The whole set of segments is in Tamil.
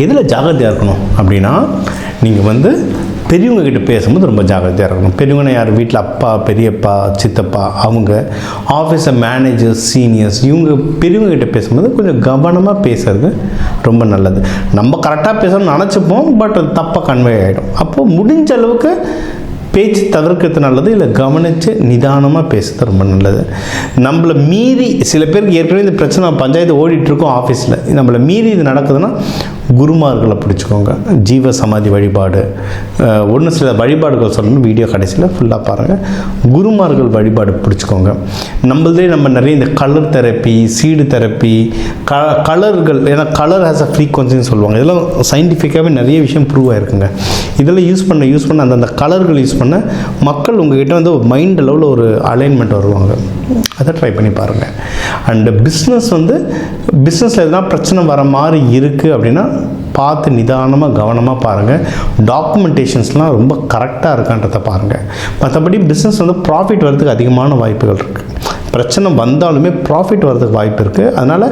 எதில் ஜாகிரதையாக இருக்கணும் அப்படின்னா, நீங்கள் வந்து பெரியவங்க கிட்ட பேசும்போது ரொம்ப ஜாகிரதையாக இருக்கணும். பெரியவங்கன்னா யார்? வீட்டில் அப்பா, பெரியப்பா, சித்தப்பா, அவங்க ஆஃபீஸில் மேனேஜர்ஸ், சீனியர்ஸ், இவங்க பெரியவங்க கிட்ட பேசும்போது கொஞ்சம் கவனமாக பேசுறது ரொம்ப நல்லது. நம்ம கரெக்டாக பேசணும்னு நினச்சிப்போம், பட் அது தப்பாக கன்வே ஆகிடும். அப்போது முடிஞ்ச அளவுக்கு பேச்சு தவிர்க்கிறது நல்லது, இல்லை கவனித்து நிதானமாக பேசுறது ரொம்ப நல்லது. நம்மளை மீறி சில பேருக்கு ஏற்கனவே இந்த பிரச்சனை பஞ்சாயத்து ஓடிட்டுருக்கோம் ஆஃபீஸில், நம்மளை மீறி இது நடக்குதுன்னா குருமார்களை பிடிச்சிக்கோங்க. ஜீவ சமாதி வழிபாடு, ஒன்று சில வழிபாடுகள் சொல்லணும், வீடியோ கடைசியில் ஃபுல்லாக பாருங்கள். குருமார்கள் வழிபாடு பிடிச்சிக்கோங்க. நம்மளதே நம்ம நிறைய இந்த கலர் தெரப்பி, சீடு தெரப்பி, கலர்கள், ஏன்னா கலர் ஹேஸ் அ ஃப்ரீக்வன்சின்னு சொல்லுவாங்க. இதெல்லாம் சயின்டிஃபிக்காகவே நிறைய விஷயம் ப்ரூவ் ஆகிருக்குங்க. இதெல்லாம் யூஸ் பண்ண அந்தந்த கலர்கள் யூஸ் பண்ண மக்கள் உங்ககிட்ட வந்து மைண்ட் அளவில் ஒரு அலைன்மெண்ட் வருவாங்க. அதை ட்ரை பண்ணி பாருங்கள். அண்டு பிஸ்னஸில் எதனா பிரச்சனை வர மாதிரி இருக்குது அப்படின்னா பார்த்து நிதானமாக கவனமாக பாருங்கள். டாக்குமெண்டேஷன்ஸ்லாம் ரொம்ப கரெக்டாக இருக்கான்றதை பாருங்கள். மற்றபடி பிஸ்னஸ் வந்து ப்ராஃபிட் வரதுக்கு அதிகமான வாய்ப்புகள் இருக்குது. பிரச்சனை வந்தாலுமே ப்ராஃபிட் வரதுக்கு வாய்ப்பு இருக்குது. அதனால்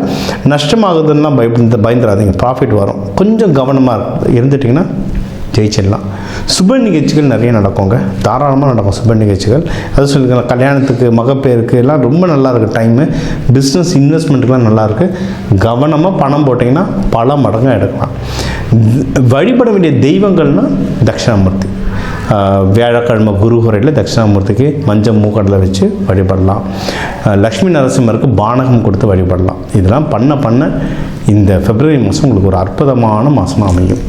நஷ்டமாகுதுன்னா பயந்துடாதீங்க, ப்ராஃபிட் வரும். கொஞ்சம் கவனமாக இருந்துட்டிங்கன்னா ஜெயிச்சிடலாம். சுப நிகழ்ச்சிகள் நிறைய நடக்குங்க, தாராளமாக நடக்கும் சுப நிகழ்ச்சிகள். அது சொல்லிக்கலாம், கல்யாணத்துக்கு, மகப்பேருக்கு எல்லாம் ரொம்ப நல்லாயிருக்கு டைமு. பிஸ்னஸ் இன்வெஸ்ட்மெண்ட்டுக்கெலாம் நல்லாயிருக்கு. கவனமாக பணம் போட்டிங்கன்னா பல மடங்காக எடுக்கலாம். வழிபட வேண்டிய தெய்வங்கள்னால் தட்சிணாமூர்த்தி. வியாழக்கிழமை குருஹுரையில் தட்சிணாமூர்த்திக்கு மஞ்சள் மூக்கடலை வச்சு வழிபடலாம். லக்ஷ்மி நரசிம்மருக்கு பானகம் கொடுத்து வழிபடலாம். இதெல்லாம் பண்ண இந்த பிப்ரவரி மாதம் உங்களுக்கு ஒரு அற்புதமான மாதமாக அமையும்.